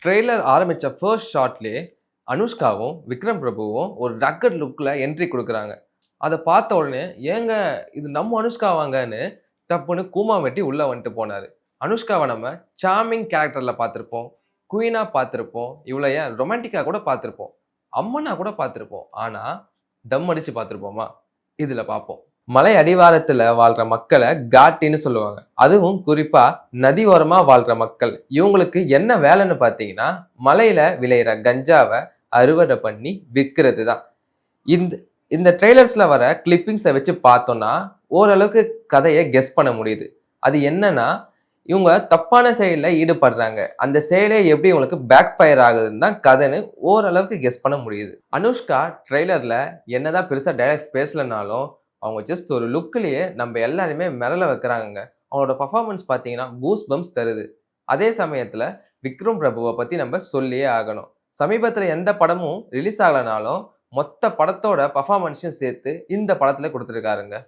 Trailer ஆரம்பிச்ச first ஷாட்லயே அனுஷ்காவும், Vikram பிரபுவும் ஒரு rugged லுக்ல entry குடுக்குறாங்க. அத பார்த்த உடனே, "ஏங்க இது நம்ம அனுஷ்காவாங்கன்னு" டப்புன்னு கூமாம் வெட்டி உள்ள வந்துட்டு போனாரு. அனுஷ்காவ நம்ம சார்மிங் கேரக்டர்ல பார்த்திருப்போம். குயினா பார்த்திருப்போம். இவள ஏன் ரொமான்டிக்கா கூட பார்த்திருப்போம். அம்மனா கூட பார்த்திருப்போம். ஆனா, தம் அடிச்சு பார்த்திருப்போமா? இதுல பார்ப்போம். மலை அடிவாரத்துல வாழ்ற மக்கள காட்டின்னு சொல்லுவாங்க. அதுவும் குறிப்பா நதி ஓரமா வாழ்ற மக்கள். இவங்களுக்கு என்ன வேலைன்னு பார்த்தீங்கன்னா, மலையில விளையிற கஞ்சாவ அறுவடை பண்ணி விக்கிறது தான். இந்த இந்த ட்ரெய்லர்ஸ்ல வர கிளிப்பிங்ஸ வச்சு பார்த்தோம்னா, ஓரளவுக்கு கதைய கெஸ் பண்ண முடியுது. அது என்னன்னா, இவங்க தப்பான செயல்ல ஈடுபடுறாங்க. அந்த செயலே எப்படி இவங்களுக்கு பேக் ஃபயர் ஆகுதுன்னு தான் கதைன்னு ஓரளவுக்கு கெஸ் பண்ண முடியுது. அனுஷ்கா ட்ரெய்லர்ல என்னதான் பெருசா டயலாக்ஸ் பேசலனாலும், அவங்க ஜஸ்ட் ஒரு லுக்லயே நம்ம எல்லாரையுமே மிரள வைக்கிறாங்கங்க. அவங்களோட பெர்ஃபார்மன்ஸ் பார்த்தீங்கன்னா, கூஸ் பம்ப்ஸ் தருது. அதே சமயத்துல விக்ரம் பிரபுவ பத்தி நம்ம சொல்லியே ஆகணும். சமீபத்துல எந்த படமும் ரிலீஸ் ஆகலனாலும், மொத்த படத்தோட பெர்ஃபார்மன்ஸையும் சேர்த்து இந்த படத்துல குடுத்திருக்காருங்க.